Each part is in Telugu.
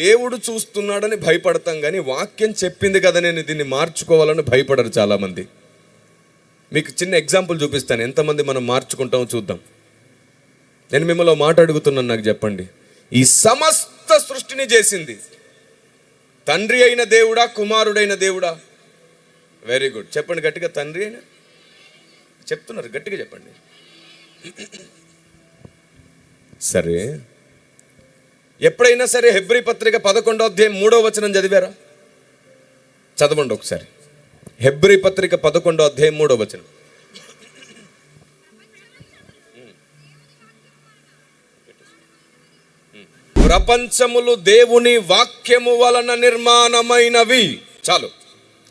దేవుడు చూస్తున్నాడని భయపడతాం, కానీ వాక్యం చెప్పింది కదా నేను దీన్ని మార్చుకోవాలని భయపడరు చాలామంది. మీకు చిన్న ఎగ్జాంపుల్ చూపిస్తాను, ఎంతమంది మనం మార్చుకుంటామో చూద్దాం. నేను మిమ్మల్ని మాట అడుగుతున్నాను, నాకు చెప్పండి, ఈ సమస్త సృష్టిని చేసింది తండ్రి అయిన దేవుడా, కుమారుడైన దేవుడా? వెరీ గుడ్, చెప్పండి గట్టిగా. తండ్రి అయిన చెప్తున్నారు, గట్టిగా చెప్పండి. సరే, ఎప్పుడైనా సరే హెబ్రీ పత్రిక 11వ అధ్యాయం 3వ వచనం చదివారా? చదవండి ఒకసారి. హెబ్రీ పత్రిక 11వ అధ్యాయం 3వ వచనం. ప్రపంచములు దేవుని వాక్యము వలన నిర్మాణమైనవి. చాలు,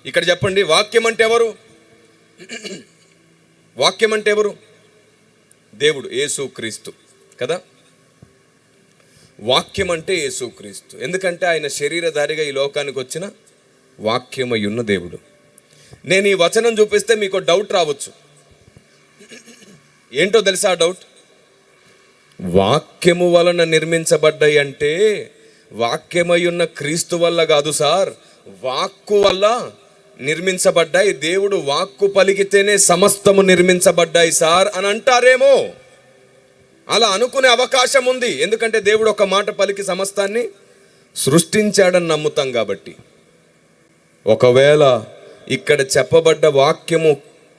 ఇక్కడ చెప్పండి, వాక్యం అంటే ఎవరు? వాక్యం అంటే ఎవరు? దేవుడు, యేసుక్రీస్తు కదా. వాక్యం అంటే యేసుక్రీస్తు, ఎందుకంటే ఆయన శరీరధారిగా ఈ లోకానికి వచ్చిన వాక్యమై ఉన్న దేవుడు. నేను ఈ వచనం చూపిస్తే మీకు డౌట్ రావచ్చు. ఏంటో తెలుసా ఆ డౌట్? వాక్యము వలన నిర్మించబడ్డాయి అంటే వాక్యమై ఉన్న క్రీస్తు వల్ల కాదు సార్, వాక్కు వల్ల నిర్మించబడ్డాయి. దేవుడు వాక్కు పలికితేనే సమస్తము నిర్మించబడ్డాయి సార్ అని అంటారేమో. అలా అనుకునే అవకాశం ఉంది, ఎందుకంటే దేవుడు ఒక మాట పలికి సమస్తాన్ని సృష్టించాడని నమ్ముతాం కాబట్టి. ఒకవేళ ఇక్కడ చెప్పబడ్డ వాక్యము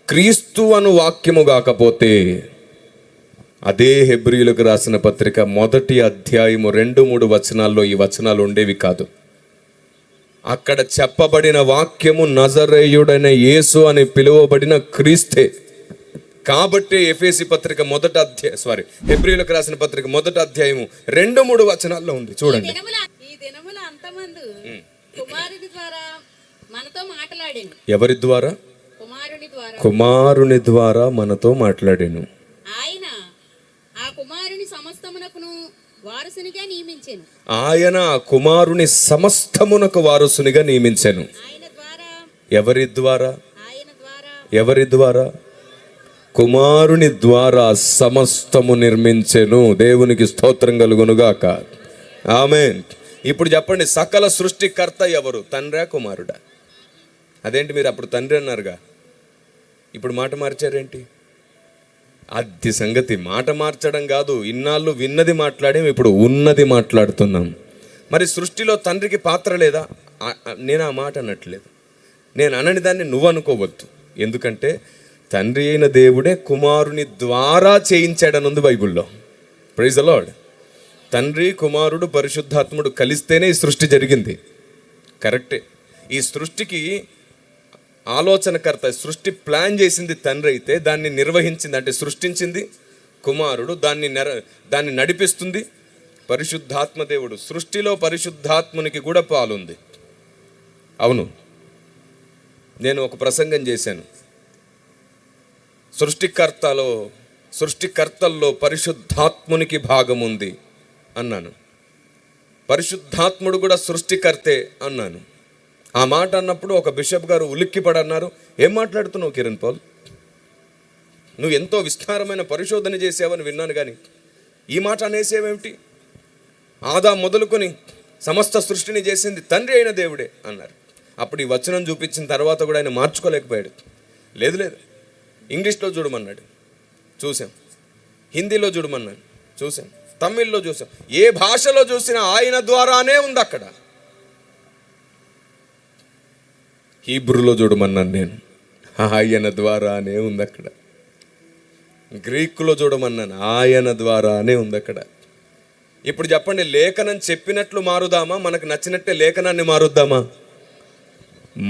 క్రీస్తు అను వాక్యము కాకపోతే అదే హెబ్రీయులకు రాసిన పత్రిక 1వ అధ్యాయము 2-3 వచనాల్లో ఈ వచనాలు ఉండేవి కాదు. అక్కడ చెప్పబడిన వాక్యము నజరేయుడైన యేసు అని పిలువబడిన క్రీస్తే. కాబట్టి ఎఫెసీ పత్రిక హెబ్రీయులకు రాసిన పత్రిక 1వ అధ్యాయము 2-3 వచనాల్లో ఉంది. చూడండి. ఎవరి ద్వారా? కుమారుని ద్వారా మనతో మాట్లాడాను. ఆయన ఆ కుమారుని సమస్తమునకు వారసునిగా నియమించెను. ఎవరి ద్వారా? ఎవరి ద్వారా? కుమారుని ద్వారా సమస్తము నిర్మించెను. దేవునికి స్తోత్రం కలుగునుగాక. ఆమేన్. ఇప్పుడు చెప్పండి, సకల సృష్టికర్త ఎవరు? తండ్రా, కుమారుడా? అదేంటి మీరు అప్పుడు తండ్రి అన్నారుగా, ఇప్పుడు మాట మార్చారేంటి? అది సంగతి. మాట మార్చడం కాదు, ఇన్నాళ్ళు విన్నది మాట్లాడాం, ఇప్పుడు ఉన్నది మాట్లాడుతున్నాం. మరి సృష్టిలో తండ్రికి పాత్ర లేదా? నేను ఆ మాట అనట్లేదు, నేను అనని దాన్ని నువ్వు అనుకోవద్దు. ఎందుకంటే తండ్రి అయిన దేవుడే కుమారుని ద్వారా చేయించాడనుంది బైబిల్లో. Praise the Lord. తండ్రి, కుమారుడు, పరిశుద్ధాత్ముడు కలిస్తేనే ఈ సృష్టి జరిగింది. కరెక్టే. ఈ సృష్టికి ఆలోచనకర్త, సృష్టి ప్లాన్ చేసింది తండ్రి అయితే దాన్ని నిర్వహించింది, అంటే సృష్టించింది కుమారుడు, దాన్ని నడిపిస్తుంది పరిశుద్ధాత్మ దేవుడు. సృష్టిలో పరిశుద్ధాత్మునికి కూడా పాలుంది. అవును, నేను ఒక ప్రసంగం చేశాను, సృష్టికర్తల్లో పరిశుద్ధాత్మునికి భాగం ఉంది అన్నాను. పరిశుద్ధాత్ముడు కూడా సృష్టికర్తే అన్నాను. ఆ మాట అన్నప్పుడు ఒక బిషప్ గారు ఉలిక్కిపడన్నారు. ఏం మాట్లాడుతున్నావు కిరణ్ పాల్, నువ్వు ఎంతో విస్తారమైన పరిశోధన చేసావని విన్నాను, కానీ ఈ మాట అనేసేవేమిటి? ఆదాం మొదలుకొని సమస్త సృష్టిని చేసింది తండ్రి అయిన దేవుడే అన్నారు. అప్పుడు ఈ వచనం చూపించిన తర్వాత కూడా ఆయన మార్చుకోలేకపోయాడు. లేదు, ఇంగ్లీష్లో చూడమన్నాడు, చూసాం. హిందీలో చూడమన్నాడు, చూసాం. తమిళ్లో చూసాం. ఏ భాషలో చూసినా ఆయన ద్వారానే ఉంది అక్కడ. హీబ్రూలో చూడమన్నాను నేను, ఆయన ద్వారానే ఉంది అక్కడ. గ్రీకులో చూడమన్నాను, ఆయన ద్వారానే ఉంది అక్కడ. ఇప్పుడు చెప్పండి, లేఖనం చెప్పినట్లు మారుదామా? మనకు నచ్చినట్టే లేఖనాన్ని మారుద్దామా?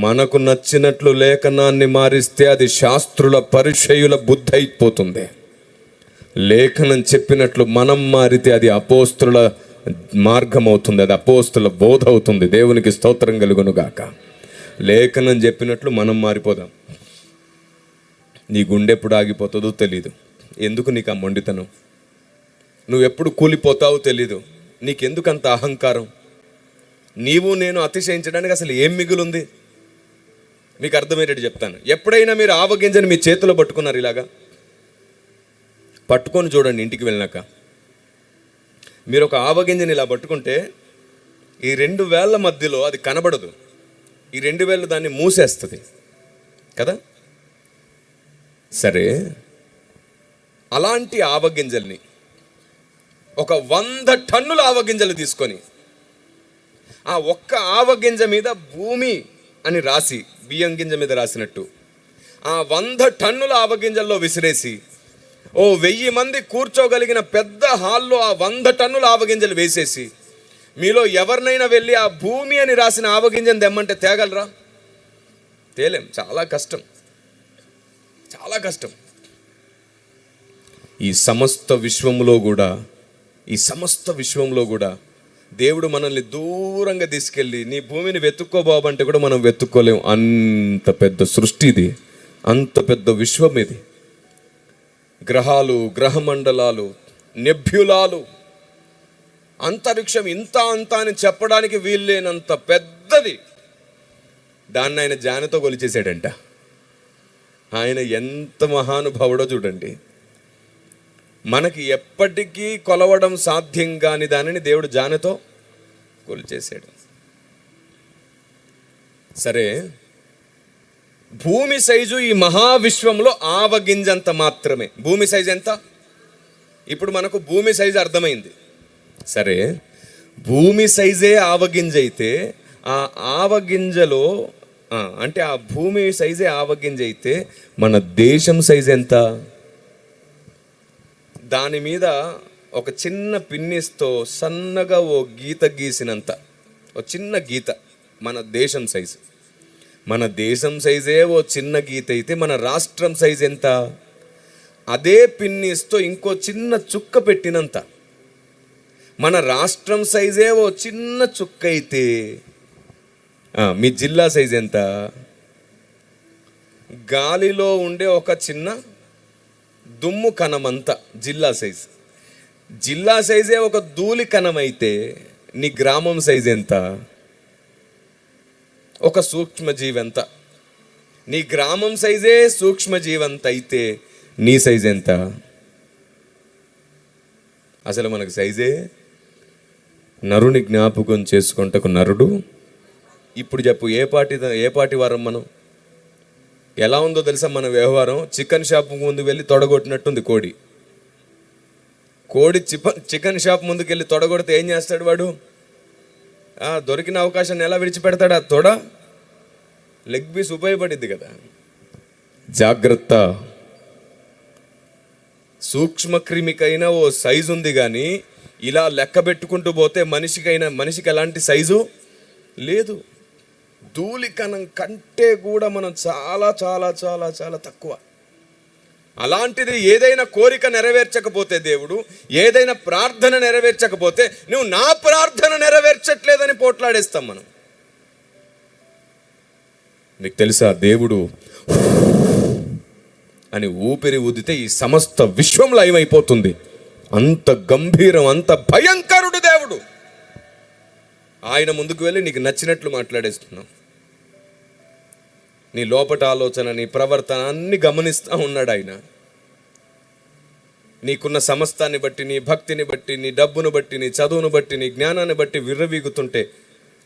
మనకు నచ్చినట్లు లేఖనాన్ని మారిస్తే అది శాస్త్రుల పరిచయుల బుద్ధి అయిపోతుంది. లేఖనం చెప్పినట్లు మనం మారితే అది అపోస్తుల మార్గం అవుతుంది, అది అపోస్తుల బోధ అవుతుంది. దేవునికి స్తోత్రం కలుగునుగాక. లేఖనం చెప్పినట్లు మనం మారిపోదాం. నీ గుండె ఎప్పుడు ఆగిపోతుందో తెలీదు. ఎందుకు నీకు ఆ మొండితనం? నువ్వెప్పుడు కూలిపోతావో తెలీదు. నీకెందుకు అంత అహంకారం? నీవు నేను అతిశయించడానికి అసలు ఏం మిగులుంది? మీకు అర్థమయ్యేటట్టు చెప్తాను. ఎప్పుడైనా మీరు ఆవగింజని మీ చేతిలో పట్టుకున్నారు, ఇలాగా పట్టుకొని చూడండి. ఇంటికి వెళ్ళినాక మీరు ఒక ఆవగింజని ఇలా పట్టుకుంటే ఈ రెండు వేళ్ల మధ్యలో అది కనబడదు. ఈ రెండు వేళ్ళు దాన్ని మూసేస్తుంది కదా. సరే, అలాంటి ఆవగింజల్ని ఒక 100 టన్నుల ఆవగింజలు తీసుకొని ఆ ఒక్క ఆవగింజ మీద భూమి అని రాసి, బియ్యం గింజ మీద రాసినట్టు ఆ 100 టన్నుల ఆవగింజల్లో విసిరేసి 1000 మంది కూర్చోగలిగిన పెద్ద హాల్లో ఆ 100 టన్నుల ఆవగింజలు వేసేసి, మీలో ఎవరినైనా వెళ్ళి ఆ భూమి అని రాసిన ఆవగింజను తెమ్మంటే తేగలరా? తేలేం. చాలా కష్టం, చాలా కష్టం. ఈ సమస్త విశ్వంలో కూడా దేవుడు మనల్ని దూరంగా తీసుకెళ్ళి నీ భూమిని వెతుక్కోబాబంటే కూడా మనం వెతుక్కోలేం. అంత పెద్ద సృష్టి ఇది, అంత పెద్ద విశ్వం ఇది. గ్రహాలు, గ్రహమండలాలు, నెబ్యులాలు, అంతరిక్షం ఇంత అంత అని చెప్పడానికి వీల్లేనంత పెద్దది. దాన్ని ఆయన జానతో కొలిచేశాడంట. ఆయన ఎంత మహానుభావుడో చూడండి. మనకి ఎప్పటికీ కొలవడం సాధ్యం కాని దానిని దేవుడు జానతో కొలిచేశాడు. సరే, భూమి సైజు ఈ మహావిశ్వంలో ఆవగింజంత మాత్రమే. భూమి సైజు ఎంత? ఇప్పుడు మనకు భూమి సైజు అర్థమైంది. సరే, భూమి సైజే ఆవగింజ అయితే ఆ ఆవగింజలో అంటే ఆ భూమి సైజే ఆవగింజ అయితే మన దేశం సైజు ఎంత? దాని మీద ఒక చిన్న పిన్నిస్తో సన్నగా ఓ గీత గీసినంత, ఓ చిన్న గీత మన దేశం సైజు. మన దేశం సైజే ఓ చిన్న గీత అయితే మన రాష్ట్రం సైజు ఎంత? అదే పిన్నిస్తో ఇంకో చిన్న చుక్క పెట్టినంత. మన రాష్ట్రం సైజే ఓ చిన్న చుక్క అయితే మీ జిల్లా సైజు ఎంత? గాలిలో ఉండే ఒక చిన్న దుమ్ము కణమంతా జిల్లా సైజు. జిల్లా సైజే ఒక ధూళి కణం అయితే నీ గ్రామం సైజు ఎంత? ఒక సూక్ష్మజీవి ఎంత? నీ గ్రామం సైజే సూక్ష్మజీవంత అయితే నీ సైజు ఎంత? అసలు మనకు సైజే. నరుని జ్ఞాపకం చేసుకుంటకు నరుడు. ఇప్పుడు చెప్పు, ఏ పాటి వారం మనం? ఎలా ఉందో తెలుసా మన వ్యవహారం? చికెన్ షాప్ ముందు వెళ్ళి తొడగొట్టినట్టుంది కోడి. చికెన్ షాప్ ముందుకు వెళ్ళి తొడగొడితే ఏం చేస్తాడు వాడు? దొరికిన అవకాశాన్ని ఎలా విడిచిపెడతాడు? ఆ తొడ లెగ్ పీస్ ఉపయోగపడిద్ది కదా. జాగ్రత్త. సూక్ష్మక్రిమికైనా ఓ సైజు ఉంది, కానీ ఇలా లెక్క పెట్టుకుంటూ పోతే మనిషికి ఎలాంటి సైజు లేదు. ధూళి కణం కంటే కూడా మనం చాలా చాలా చాలా చాలా తక్కువ. అలాంటిది ఏదైనా కోరిక నెరవేర్చకపోతే దేవుడు, ఏదైనా ప్రార్థన నెరవేర్చకపోతే నువ్వు నా ప్రార్థన నెరవేర్చట్లేదని పోట్లాడేస్తాం మనం. నీకు తెలుసా, దేవుడు అని ఊపిరి ఊదితే ఈ సమస్త విశ్వంలో ఏమైపోతుంది. అంత గంభీరం, అంత భయంకరుడు దేవుడు. ఆయన ముందుకు వెళ్ళి నీకు నచ్చినట్లు మాట్లాడేస్తున్నావు. నీ లోపట ఆలోచన, నీ ప్రవర్తన అన్ని గమనిస్తూ ఉన్నాడు ఆయన. నీకున్న సమస్తాన్ని బట్టి, నీ భక్తిని బట్టి, నీ డబ్బును బట్టి, నీ చదువును బట్టి, నీ జ్ఞానాన్ని బట్టి విర్రవీగుతుంటే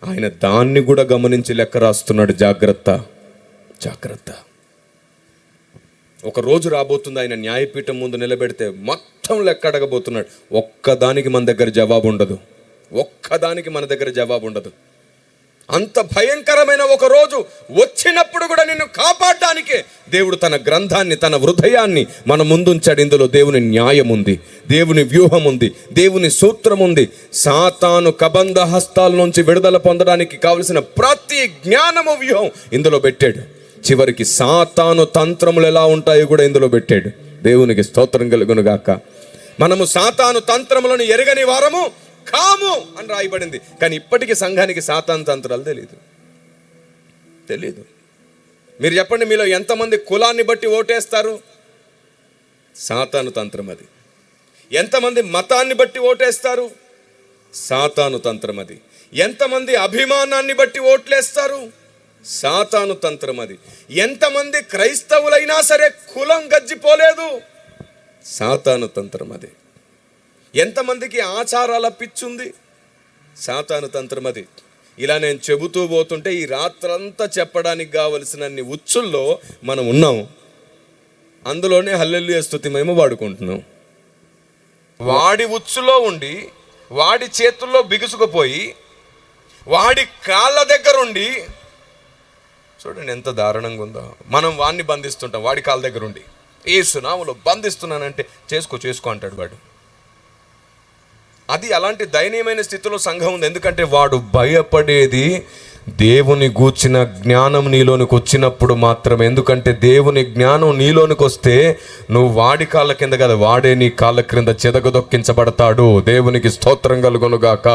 ఆయన దాన్ని కూడా గమనించి లెక్క రాస్తున్నాడు. జాగ్రత్త, జాగ్రత్త. ఒక రోజు రాబోతుంది, ఆయన న్యాయపీఠం ముందు నిలబెడితే మొత్తం లెక్క అడగబోతున్నాడు. ఒక్కదానికి మన దగ్గర జవాబు ఉండదు. ఒక్కదానికి మన దగ్గర జవాబు ఉండదు. అంత భయంకరమైన ఒక రోజు వచ్చినప్పుడు కూడా నిన్ను కాపాడడానికే దేవుడు తన గ్రంథాన్ని, తన హృదయాన్ని మన ముందుంచాడు. ఇందులో దేవుని న్యాయం ఉంది, దేవుని వ్యూహం ఉంది, దేవుని సూత్రం ఉంది. సాతాను కబంధ హస్తాల నుంచి విడుదల పొందడానికి కావలసిన ప్రతి జ్ఞానము, వ్యూహం ఇందులో పెట్టాడు. చివరికి సాతాను తంత్రములు ఎలా ఉంటాయో కూడా ఇందులో పెట్టాడు. దేవునికి స్తోత్రం కలుగును గాక. మనము సాతాను తంత్రములను ఎరగని వారము కాము అని రాయబడింది. కానీ ఇప్పటికీ సంఘానికి సాతాను తంత్రాలు తెలీదు. మీరు చెప్పండి, మీలో ఎంతమంది కులాన్ని బట్టి ఓటేస్తారు? సాతాను తంత్రం అది. ఎంతమంది మతాన్ని బట్టి ఓటేస్తారు? సాతాను తంత్రం అది. ఎంతమంది అభిమానాన్ని బట్టి ఓట్లేస్తారు? సాతాను తంత్రం అది. ఎంతమంది క్రైస్తవులైనా సరే కులం గజ్జిపోలేదు? సాతాను తంత్రం అది. ఎంతమందికి ఆచారాల పిచ్చుంది? సాతాను తంత్రం అది. ఇలా నేను చెబుతూ పోతుంటే ఈ రాత్రంతా చెప్పడానికి కావలసినన్ని ఉచ్చుల్లో మనం ఉన్నాం. అందులోనే హల్లెలూయా స్తుతి మేము వాడుకుంటున్నాం. వాడి ఉచ్చులో ఉండి, వాడి చేతుల్లో బిగుసుకుపోయి, వాడి కాళ్ళ దగ్గర ఉండి, చూడండి ఎంత దారుణంగా ఉందో. మనం వాడిని బంధిస్తుంటాం, వాడి కాళ్ళ దగ్గర ఉండి యేసు నామములో బంధిస్తున్నానంటే చేసుకో అంటాడు వాడు. అది అలాంటి దయనీయమైన స్థితిలో సంఘం ఉంది. ఎందుకంటే వాడు భయపడేది దేవుని గూర్చిన జ్ఞానం నీలోనికి వచ్చినప్పుడు మాత్రమే. ఎందుకంటే దేవుని జ్ఞానం నీలోనికి వస్తే నువ్వు వాడి కాళ్ళ కింద కదా, వాడే నీ కాళ్ళ క్రింద చెదగదొక్కించబడతాడు. దేవునికి స్తోత్రం కలుగునుగాక.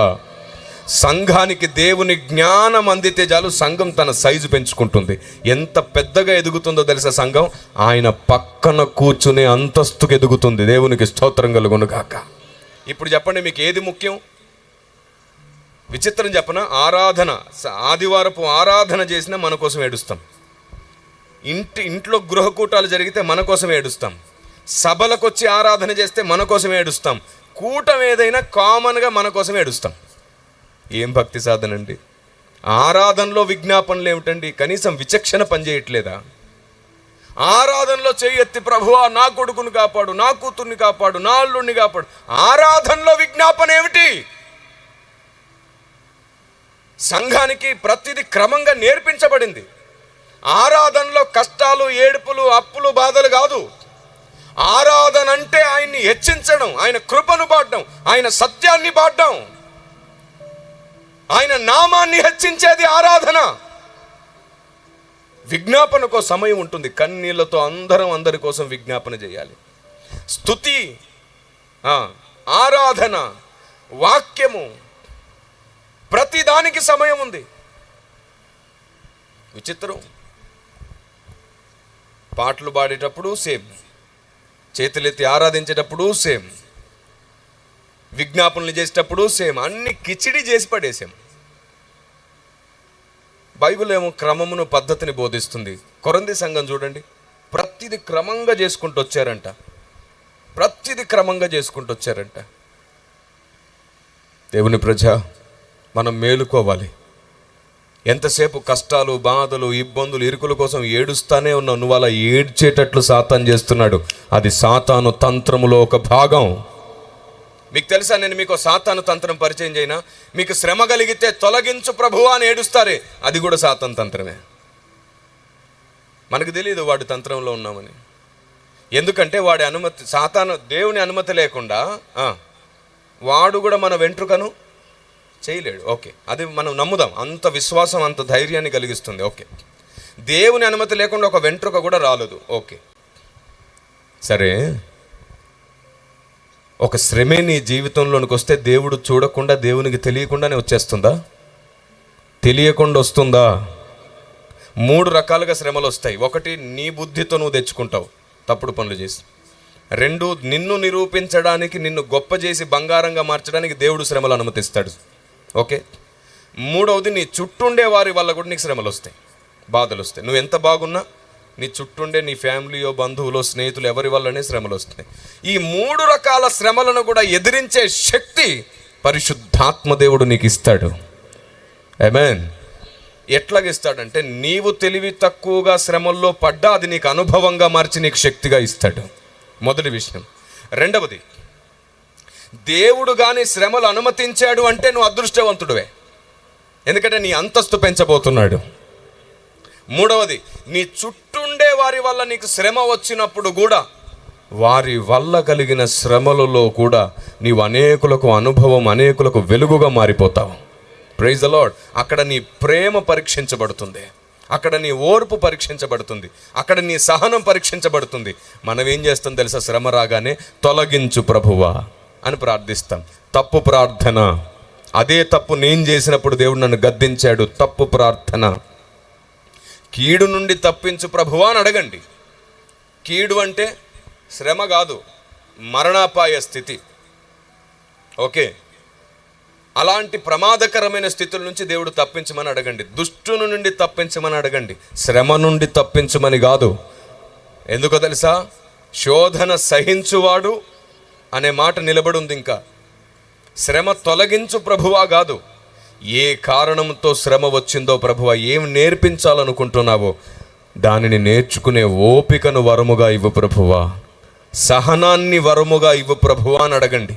సంఘానికి దేవుని జ్ఞానం అందితే చాలు, సంఘం తన సైజు పెంచుకుంటుంది. ఎంత పెద్దగా ఎదుగుతుందో తెలుసా సంఘం? ఆయన పక్కన కూర్చునే అంతస్తుకు ఎదుగుతుంది. దేవునికి స్తోత్రం కలుగునుగాక. ఇప్పుడు చెప్పండి, మీకు ఏది ముఖ్యం? విచిత్రం చెప్పన, ఆరాధన, ఆదివారపు ఆరాధన చేసినా మన కోసం ఏడుస్తాం. ఇంట్లో గృహకూటాలు జరిగితే మన కోసం ఏడుస్తాం. సభలకు వచ్చి ఆరాధన చేస్తే మన కోసం ఏడుస్తాం. కూటం ఏదైనా కామన్గా మన కోసం ఏడుస్తాం. ఏం భక్తి సాధన అండి? ఆరాధనలో విజ్ఞాపనలు ఏమిటండి? కనీసం విచక్షణ పనిచేయట్లేదా? ఆరాధనలో చెయ్యి ఎత్తి ప్రభువా నా కొడుకుని కాపాడు, నా కూతుర్ని కాపాడు, నా అల్లుడిని కాపాడు. ఆరాధనలో విజ్ఞాపన ఏమిటి? సంఘానికి ప్రతిదీ క్రమంగా నేర్పించబడింది. ఆరాధనలో కష్టాలు, ఏడుపులు, అప్పులు, బాధలు కాదు. ఆరాధన అంటే ఆయన్ని హెచ్చించడం, ఆయన కృపను పాడడం, ఆయన సత్యాన్ని పాడడం, ఆయన నామాన్ని హెచ్చించేది ఆరాధన. విజ్ఞాపనకు సమయం ఉంటుంది. కన్నీళ్లతో అందరి కోసం విజ్ఞాపన చేయాలి. స్తుతి, ఆరాధన, వాక్యము, ప్రతిదానికి సమయం ఉంది. విచిత్రం. పాటలు పాడేటప్పుడు సేమ్, చేతులెత్తి ఆరాధించేటప్పుడు సేమ్, విజ్ఞాపనలు చేసేటప్పుడు సేమ్. అన్ని కిచిడి చేసి పడేసాం. బైబిల్ ఏమో క్రమమును, పద్ధతిని బోధిస్తుంది. కొరంథీ సంఘం చూడండి, ప్రతిది క్రమంగా చేసుకుంటూ వచ్చారంట. దేవుని ప్రజ, మనం మేలుకోవాలి. ఎంతసేపు కష్టాలు, బాధలు, ఇబ్బందులు, ఇరుకుల కోసం ఏడుస్తానే ఉన్నావు. నువ్వు అలా ఏడ్చేటట్లు సాతాను చేస్తున్నాడు. అది సాతాను తంత్రములో ఒక భాగం. మీకు తెలుసా, నేను మీకు సాతాను తంత్రం పరిచయం చేయనా? మీకు శ్రమ కలిగితే తొలగించు ప్రభువా అని ఏడుస్తారే, అది కూడా సాతాను తంత్రమే. మనకు తెలియదు వాడి తంత్రంలో ఉన్నామని. ఎందుకంటే వాడి అనుమతి, సాతాను దేవుని అనుమతి లేకుండా వాడు కూడా మన వెంట్రుకను చేయలేడు. ఓకే, అది మనం నమ్ముదాం. అంత విశ్వాసం, అంత ధైర్యాన్ని కలిగిస్తుంది. ఓకే, దేవుని అనుమతి లేకుండా ఒక వెంట్రుక కూడా రాలేదు. ఓకే, సరే, ఒక శ్రమే నీ జీవితంలోనికి వస్తే దేవుడు చూడకుండా, దేవునికి తెలియకుండానే వచ్చేస్తుందా? తెలియకుండా వస్తుందా? 3 రకాలుగా శ్రమలు వస్తాయి. 1, నీ బుద్ధితో నువ్వు తెచ్చుకుంటావు తప్పుడు పనులు చేసి. 2, నిన్ను నిరూపించడానికి, నిన్ను గొప్ప చేసి బంగారంగా మార్చడానికి దేవుడు శ్రమలు అనుమతిస్తాడు. ఓకే. 3వది, నీ చుట్టూండే వారి వల్ల కూడా నీకు శ్రమలు వస్తాయి, బాధలు వస్తాయి. నువ్వు ఎంత బాగున్నా నీ చుట్టూండే నీ ఫ్యామిలీయో, బంధువులో, స్నేహితులు, ఎవరి వల్లనే శ్రమలు వస్తాయి. ఈ 3 రకాల శ్రమలను కూడా ఎదిరించే శక్తి పరిశుద్ధాత్మ దేవుడు నీకు ఇస్తాడు. ఆమేన్. ఎట్లాగిస్తాడంటే, నీవు తెలివి తక్కువగా శ్రమల్లో పడ్డా అది నీకు అనుభవంగా మార్చి నీకు శక్తిగా ఇస్తాడు. మొదటి విషయం. 2వది, దేవుడు కానీ శ్రమలు అనుమతించాడు అంటే నువ్వు అదృష్టవంతుడివే, ఎందుకంటే నీ అంతస్తు పెంచబోతున్నాడు. 3వది, నీ చుట్టూండే వారి వల్ల నీకు శ్రమ వచ్చినప్పుడు కూడా, వారి వల్ల కలిగిన శ్రమలలో కూడా నీవు అనేకులకు అనుభవం, అనేకులకు వెలుగుగా మారిపోతావు. Praise the lord. అక్కడ నీ ప్రేమ పరీక్షించబడుతుంది, అక్కడ నీ ఓర్పు పరీక్షించబడుతుంది, అక్కడ నీ సహనం పరీక్షించబడుతుంది. మనం ఏం చేస్తాం తెలుసా? శ్రమ రాగానే తొలగించు ప్రభువా అని ప్రార్థిస్తాం. తప్పు ప్రార్థన. అదే తప్పు నేను చేసినప్పుడు దేవుడు నన్ను గద్దించాడు. తప్పు ప్రార్థన. కీడు నుండి తప్పించు ప్రభువా అని అడగండి. కీడు అంటే శ్రమ కాదు, మరణాపాయ స్థితి. ఓకే, అలాంటి ప్రమాదకరమైన స్థితుల నుంచి దేవుడు తప్పించమని అడగండి. దుష్టుని నుండి తప్పించమని అడగండి, శ్రమ నుండి తప్పించమని కాదు. ఎందుకో తెలుసా? శోధన సహించువాడు అనే మాట నిలబడి ఉంది. ఇంకా శ్రమ తొలగించు ప్రభువా కాదు, ఏ కారణంతో శ్రమ వచ్చిందో ప్రభువా, ఏం నేర్పించాలనుకుంటున్నావో దానిని నేర్చుకునే ఓపికను వరముగా ఇవ్వు ప్రభువా, సహనాన్ని వరముగా ఇవ్వు ప్రభువా అని అడగండి.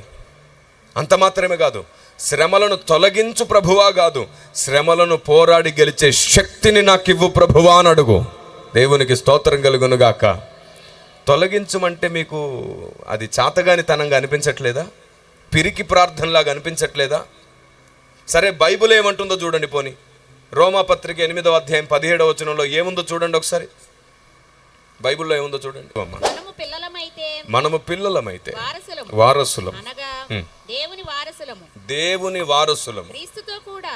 అంత మాత్రమే కాదు, శ్రమలను తొలగించు ప్రభువా కాదు, శ్రమలను పోరాడి గెలిచే శక్తిని నాకు ఇవ్వు ప్రభువా అని అడుగు. దేవునికి స్తోత్రం కలుగునుగాక. తొలగించమంటే మీకు అది చాతగాని తనంగా అనిపించట్లేదా? పిరికి ప్రార్థనలాగా అనిపించట్లేదా? సరే, బైబిల్ ఏమంటుందో చూడండి. పోని రోమాపత్రిక 8వ అధ్యాయం 17వ వచనంలో ఏముందో చూడండి ఒకసారి. బైబిల్లో ఏముందో చూడండి. మనము పిల్లలమైతే వారసులం, దేవుని వారసులము, క్రీస్తుతో కూడా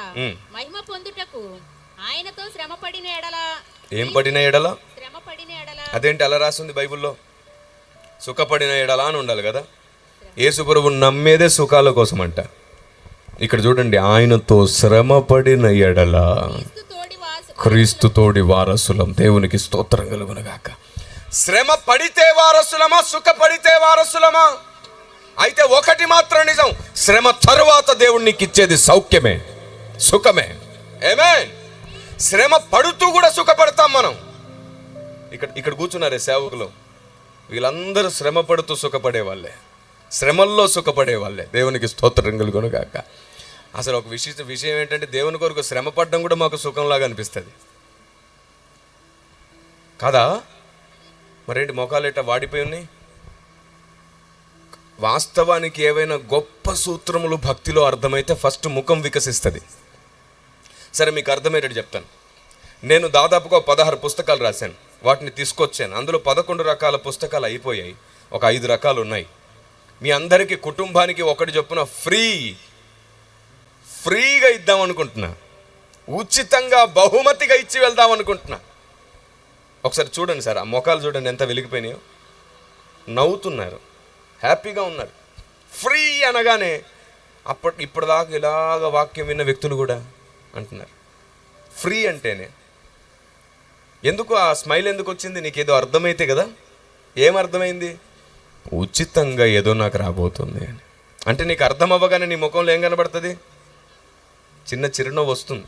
మహిమ పొందుటకు ఆయనతో శ్రమ పడిన ఎడల. ఏం పడిన ఎడల? శ్రమ పడిన ఎడల. అదేంటి అలా రాసింది బైబిల్లో? సుఖపడిన ఎడల అని ఉండాలి కదా. యేసు ప్రభువు నమ్మేదే సుఖాల కోసం అంట. ఇక్కడ చూడండి, ఆయనతో శ్రమ పడిన ఎడల క్రీస్తు తోడి వారసులం. దేవునికి స్తోత్రం కలుగునుగాక. శ్రమ పడితే వారసులమా, సుఖపడితే వారసులమా? అయితే ఒకటి మాత్రం నిజం, శ్రమ తరువాత దేవుడు నీకు ఇచ్చేది సౌఖ్యమే, సుఖమే. ఆమేన్. శ్రమ పడుతూ కూడా సుఖపడతాం మనం. ఇక్కడ కూర్చున్నారే సేవకులు, వీళ్ళందరూ శ్రమ పడుతూ సుఖపడే వాళ్ళే, శ్రమల్లో సుఖపడే వాళ్ళే. దేవునికి స్తోత్రం కలుగునుగాక. అసలు ఒక విషయం ఏంటంటే, దేవుని కొరకు శ్రమ పడడం కూడా మాకు సుఖంలాగా అనిపిస్తుంది కదా. మరేంటి మొఖాలు ఎట్టా వాడిపోయి ఉన్నాయి? వాస్తవానికి ఏవైనా గొప్ప సూత్రములు భక్తిలో అర్థమైతే ఫస్ట్ ముఖం వికసిస్తుంది. సరే, మీకు అర్థమయ్యేటట్టు చెప్తాను. నేను దాదాపుగా 16 పుస్తకాలు రాశాను, వాటిని తీసుకొచ్చాను. అందులో 11 రకాల పుస్తకాలు అయిపోయాయి, ఒక 5 రకాలు ఉన్నాయి. మీ అందరికీ కుటుంబానికి ఒకటి చొప్పున ఫ్రీగా ఇద్దాం అనుకుంటున్నా, ఉచితంగా బహుమతిగా ఇచ్చి వెళ్దాం అనుకుంటున్నా. ఒకసారి చూడండి సార్, ఆ మొఖాలు చూడండి ఎంత వెలిగిపోయినాయో, నవ్వుతున్నారు, హ్యాపీగా ఉన్నారు. ఫ్రీ అనగానే ఇప్పటిదాకా ఇలాగ వాక్యం విన్న వ్యక్తులు కూడా అంటున్నారు ఫ్రీ అంటేనే. ఎందుకు ఆ స్మైల్ ఎందుకు వచ్చింది? నీకేదో అర్థమైతే కదా. ఏం అర్థమైంది? ఉచితంగా ఏదో నాకు రాబోతుంది అని. అంటే నీకు అర్థం అవ్వగానే నీ ముఖంలో ఏం కనబడుతుంది? చిన్న చిరునవ్వు వస్తుంది.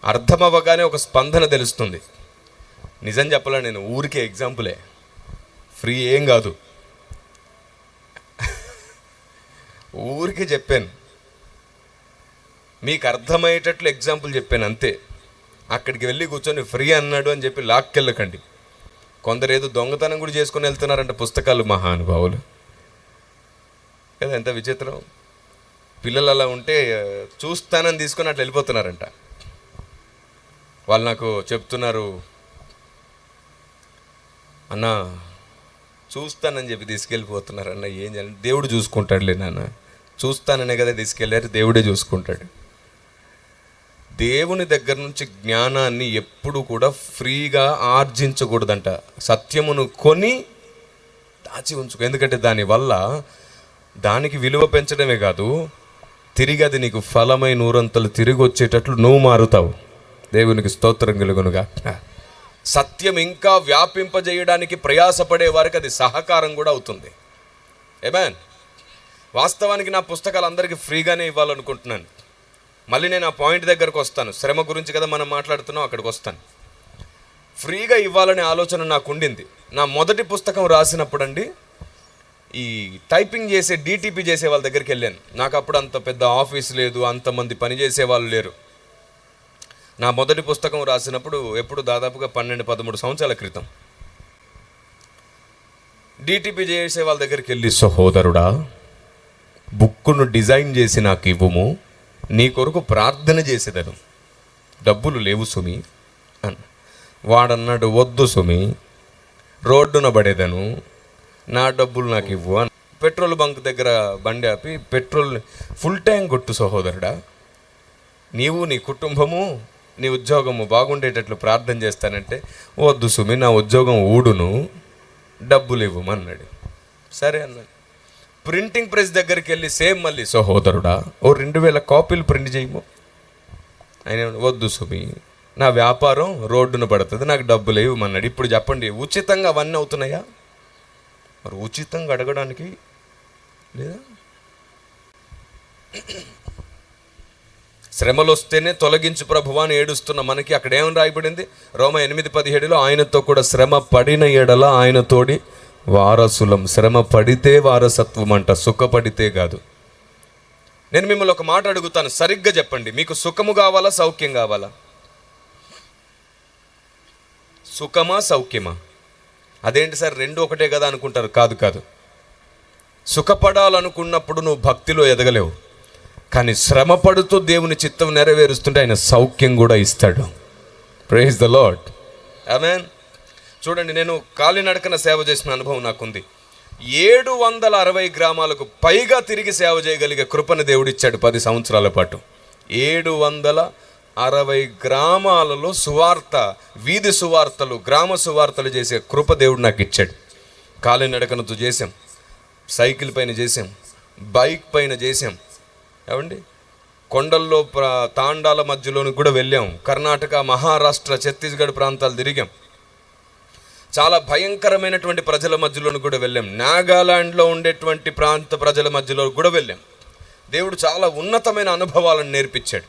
అర్థం అవ్వగానే ఒక స్పందన తెలుస్తుంది. నిజం చెప్పాలా, నేను ఊరికే ఎగ్జాంపులే, ఫ్రీ ఏం కాదు, ఊరికే చెప్పాను, మీకు అర్థమయ్యేటట్లు ఎగ్జాంపుల్ చెప్పాను అంతే. అక్కడికి వెళ్ళి కూర్చొని ఫ్రీ అన్నాడు అని చెప్పి లాక్కెళ్ళకండి. కొందరు ఏదో దొంగతనం కూడా చేసుకొని వెళ్తున్నారంట పుస్తకాలు, మహానుభావులు కదా. ఎంత విచిత్రం. పిల్లలు అలా ఉంటే చూస్తానని తీసుకొని అట్లా వెళ్ళిపోతున్నారంట. వాళ్ళు నాకు చెప్తున్నారు, అన్న చూస్తానని చెప్పి తీసుకెళ్ళిపోతున్నారు అన్న, ఏం చేయాలి, దేవుడు చూసుకుంటాడులే నాన్న, చూస్తాననే కదా తీసుకెళ్ళారు, దేవుడే చూసుకుంటాడు. దేవుని దగ్గర నుంచి జ్ఞానాన్ని ఎప్పుడు కూడా ఫ్రీగా ఆర్జించకూడదంట. సత్యమును కొని దాచి ఉంచుకో. ఎందుకంటే దానివల్ల దానికి విలువ పెంచడమే కాదు, తిరిగి అది నీకు ఫలమై నూరంతలు తిరిగి వచ్చేటట్లు నువ్వు మారుతావు. దేవునికి స్తోత్రం కలుగునుగా. సత్యం ఇంకా వ్యాపింపజేయడానికి ప్రయాసపడే వారికి అది సహకారం కూడా అవుతుంది. ఆమేన్. వాస్తవానికి నా పుస్తకాలు అందరికీ ఫ్రీగానే ఇవ్వాలనుకుంటున్నాను. మళ్ళీ నేను ఆ పాయింట్ దగ్గరకు వస్తాను. శ్రమ గురించి కదా మనం మాట్లాడుతున్నాం, అక్కడికి వస్తాను. ఫ్రీగా ఇవ్వాలనే ఆలోచన నాకు ఉండింది. నా మొదటి పుస్తకం రాసినప్పుడు అండి, ఈ టైపింగ్ చేసే DTP చేసే వాళ్ళ దగ్గరికి వెళ్ళాను. నాకు అప్పుడు అంత పెద్ద ఆఫీస్ లేదు, అంతమంది పనిచేసే వాళ్ళు లేరు. నా మొదటి పుస్తకం రాసినప్పుడు ఎప్పుడు దాదాపుగా 12-13 సంవత్సరాల క్రితం DTP చేసే వాళ్ళ దగ్గరికి వెళ్ళి, సహోదరుడా బుక్కును డిజైన్ చేసి నాకు ఇవ్వుము, నీ కొరకు ప్రార్థన చేసేదను, డబ్బులు లేవు సుమి అన్న. వాడన్నాడు, వద్దు సుమి, రోడ్డున పడేదను, నా డబ్బులు నాకు ఇవ్వు అని. పెట్రోల్ బంక్ దగ్గర బండి ఆపి, పెట్రోల్ ఫుల్ ట్యాంక్ కొట్టు సహోదరుడా, నీవు నీ కుటుంబము నీ ఉద్యోగము బాగుండేటట్లు ప్రార్థన చేస్తానంటే, వద్దు సుమి, నా ఉద్యోగం ఊడును, డబ్బులు ఇవ్వమన్నాడు. సరే అన్నాడు. ప్రింటింగ్ ప్రెస్ దగ్గరికి వెళ్ళి సేమ్ మళ్ళీ, సహోదరుడా ఓ 2000 కాపీలు ప్రింట్ చేయము. ఆయన వద్దు సుమి, నా వ్యాపారం రోడ్డున పడుతుంది, నాకు డబ్బులు ఇవ్వమన్నాడు. ఇప్పుడు చెప్పండి, ఉచితంగా అవన్నీ అవుతున్నాయా? మరి ఉచితంగా అడగడానికి లేదా? శ్రమలు వస్తేనే తొలగించు ప్రభువా అని ఏడుస్తున్న మనకి అక్కడ ఏమని రాయబడింది? రోమ 8:17 ఆయనతో కూడా శ్రమ పడిన ఎడల ఆయన తోడి వారసులం. శ్రమ పడితే వారసత్వం అంట, సుఖపడితే కాదు. నేను మిమ్మల్ని ఒక మాట అడుగుతాను, సరిగ్గా చెప్పండి. మీకు సుఖము కావాలా, సౌఖ్యం కావాలా? సుఖమా, సౌఖ్యమా? అదేంటి సార్ రెండు ఒకటే కదా అనుకుంటారు. కాదు కాదు. సుఖపడాలనుకున్నప్పుడు నువ్వు భక్తిలో ఎదగలేవు, కానీ శ్రమ పడుతూ దేవుని చిత్తం నెరవేరుస్తుంటే ఆయన సౌఖ్యం కూడా ఇస్తాడు. Praise the lord. ఆమేన్. చూడండి, నేను కాలినడకన సేవ చేసిన అనుభవం నాకుంది. 760 గ్రామాలకు పైగా తిరిగి సేవ చేయగలిగే కృపను దేవుడిచ్చాడు 10 సంవత్సరాల పాటు. 760 గ్రామాలలో సువార్త, వీధి సువార్తలు, గ్రామ సువార్తలు చేసే కృప దేవుడు నాకు ఇచ్చాడు. కాలినడకనతో చేసాం, సైకిల్ పైన చేసాం, బైక్ పైన చేసాం. ఏమండి, కొండల్లో తాండాల మధ్యలోని కూడా వెళ్ళాం. కర్ణాటక, మహారాష్ట్ర, ఛత్తీస్గఢ్ ప్రాంతాలు తిరిగాం. చాలా భయంకరమైనటువంటి ప్రజల మధ్యలోని కూడా వెళ్ళాం. నాగాలాండ్లో ఉండేటువంటి ప్రాంత ప్రజల మధ్యలో కూడా వెళ్ళాం. దేవుడు చాలా ఉన్నతమైన అనుభవాలను నేర్పించాడు.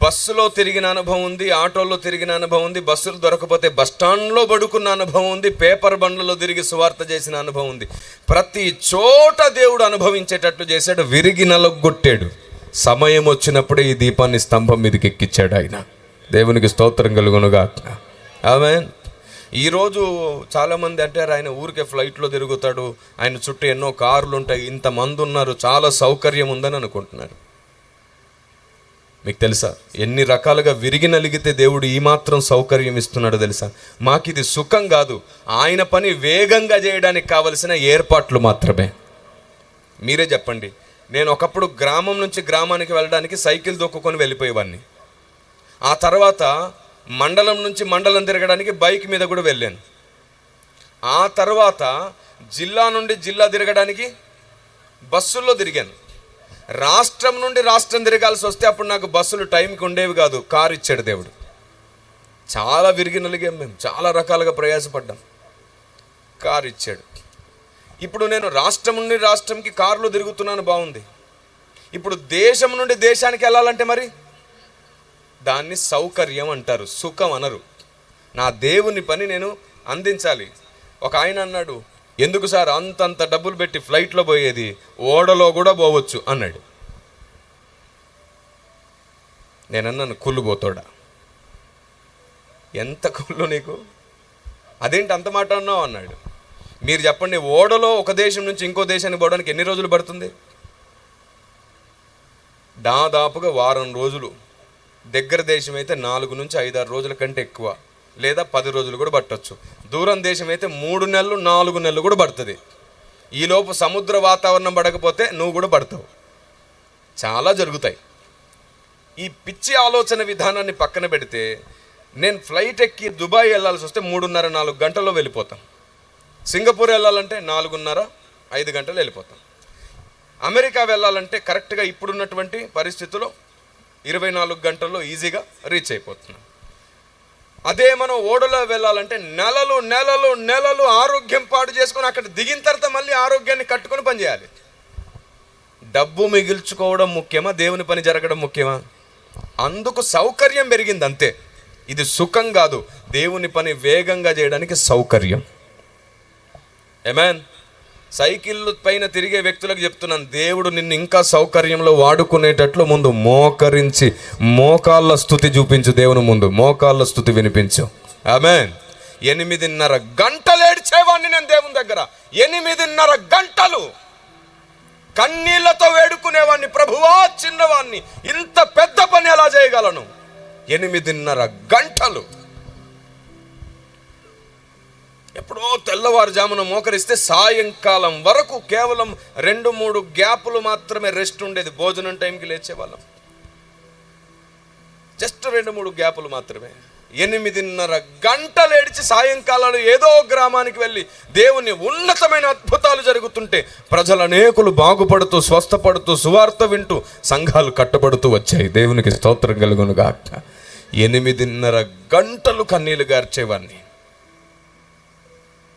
బస్సులో తిరిగిన అనుభవం ఉంది, ఆటోల్లో తిరిగిన అనుభవం ఉంది, బస్సులు దొరకపోతే బస్టాండ్లో పడుకున్న అనుభవం ఉంది, పేపర్ బండ్లలో తిరిగి సువార్త చేసిన అనుభవం ఉంది. ప్రతి చోట దేవుడు అనుభవించేటట్లు చేశాడు. విరిగి నలగొట్టాడు. సమయం వచ్చినప్పుడే ఈ దీపాన్ని స్తంభం మీదకి ఎక్కించాడు ఆయన. దేవునికి స్తోత్రం కలుగునుగా. ఆమేన్. ఈరోజు చాలామంది అంటారు ఆయన ఊరికే ఫ్లైట్లో తిరుగుతాడు, ఆయన చుట్టూ ఎన్నో కార్లు ఉంటాయి, ఇంతమంది ఉన్నారు, చాలా సౌకర్యం ఉందని అనుకుంటున్నారు. మీకు తెలుసా ఎన్ని రకాలుగా విరిగి నలిగితే దేవుడు ఈ మాత్రం సౌకర్యం ఇస్తున్నాడో తెలుసా? మాకు ఇది సుఖం కాదు, ఆయన పని వేగంగా చేయడానికి కావలసిన ఏర్పాట్లు మాత్రమే. మీరే చెప్పండి. నేను ఒకప్పుడు గ్రామం నుంచి గ్రామానికి వెళ్ళడానికి సైకిల్ దొక్కుకొని వెళ్ళిపోయేవాడిని. ఆ తర్వాత మండలం నుంచి మండలం తిరగడానికి బైక్ మీద కూడా వెళ్ళాను. ఆ తర్వాత జిల్లా నుండి జిల్లా తిరగడానికి బస్సుల్లో తిరిగాను. రాష్ట్రం నుండి రాష్ట్రం తిరగాల్సి వస్తే అప్పుడు నాకు బస్సులు టైంకి ఉండేవి కాదు. కారు ఇచ్చాడు దేవుడు. చాలా విరిగి నలిగాం మేము, చాలా రకాలుగా ప్రయాసపడ్డాం. కారు ఇచ్చాడు. ఇప్పుడు నేను రాష్ట్రం నుండి రాష్ట్రంకి కారులో తిరుగుతున్నాను, బాగుంది. ఇప్పుడు దేశం నుండి దేశానికి వెళ్ళాలంటే మరి దాన్ని సౌకర్యం అంటారు, సుఖం అనరు. నా దేవుని పని నేను అందించాలి. ఒక ఆయన అన్నాడు, ఎందుకు సార్ అంతంత డబ్బులు పెట్టి ఫ్లైట్లో పోయేది, ఓడలో కూడా పోవచ్చు అన్నాడు. నేనన్నాను, కుళ్ళు పోతాడా, ఎంత కుళ్ళు నీకు, అదేంటి అంత మాట అన్నావు అన్నాడు. మీరు చెప్పండి, ఓడలో ఒక దేశం నుంచి ఇంకో దేశానికి పోవడానికి ఎన్ని రోజులు పడుతుంది? దాదాపుగా వారం రోజులు. దగ్గర దేశం అయితే 4 నుంచి 5-6 రోజుల కంటే ఎక్కువ, లేదా 10 రోజులు కూడా పట్టవచ్చు. దూరం దేశం అయితే 3 నెలలు 4 నెలలు కూడా పడుతుంది. ఈలోపు సముద్ర వాతావరణం పడకపోతే నువ్వు కూడా పడతావు. చాలా జరుగుతాయి. ఈ పిచ్చి ఆలోచన విధానాన్ని పక్కన పెడితే, నేను ఫ్లైట్ ఎక్కి దుబాయ్ వెళ్ళాల్సి వస్తే 3:30-4 గంటల్లో వెళ్ళిపోతాం. సింగపూర్ వెళ్ళాలంటే 4:30-5 గంటలు వెళ్ళిపోతాం. అమెరికా వెళ్ళాలంటే కరెక్ట్గా ఇప్పుడున్నటువంటి పరిస్థితుల్లో 24 గంటల్లో ఈజీగా రీచ్ అయిపోతున్నాం. అదే మనం ఓడలో వెళ్ళాలంటే నెలలు నెలలు నెలలు ఆరోగ్యం పాడు చేసుకొని అక్కడ దిగిన తర్వాత మళ్ళీ ఆరోగ్యాన్ని కట్టుకొని పనిచేయాలి. డబ్బు మిగిల్చుకోవడం ముఖ్యమా, దేవుని పని జరగడం ముఖ్యమా? అందుకు సౌకర్యం పెరిగింది అంతే. ఇది సుఖం కాదు, దేవుని పని వేగంగా చేయడానికి సౌకర్యం. ఆమేన్. సైకిల్ పైన తిరిగే వ్యక్తులకు చెప్తున్నాను, దేవుడు నిన్ను ఇంకా సౌకర్యంలో వాడుకునేటట్లు ముందు మోకరించి మోకాళ్ళ స్తుతి చూపించు. దేవుని ముందు మోకాళ్ళ స్తుతి వినిపించు. ఆమేన్. 8:30 గంటలు ఏడ్చేవాడిని నేను దేవుని దగ్గర. 8:30 గంటలు కన్నీళ్లతో వేడుకునేవాడిని, ప్రభువా చిన్నవాడిని, ఇంత పెద్ద పని ఎలా చేయగలను? 8:30 గంటలు. ఎప్పుడో తెల్లవారుజామున మోకరిస్తే సాయంకాలం వరకు కేవలం 2-3 గ్యాపులు మాత్రమే రెస్ట్ ఉండేది. భోజనం టైంకి లేచేవాళ్ళం, జస్ట్ 2-3 గ్యాపులు మాత్రమే. 8:30 గంటలు ఏడిచి సాయంకాలాలు ఏదో గ్రామానికి వెళ్ళి దేవుని ఉన్నతమైన అద్భుతాలు జరుగుతుంటే ప్రజలు అనేకులు బాగుపడుతూ స్వస్థపడుతూ సువార్త వింటూ సంఘాలు కట్టబడుతూ వచ్చాయి. దేవునికి స్తోత్రం కలుగునుగాక. 8:30 గంటలు కన్నీళ్లు గార్చేవాడిని.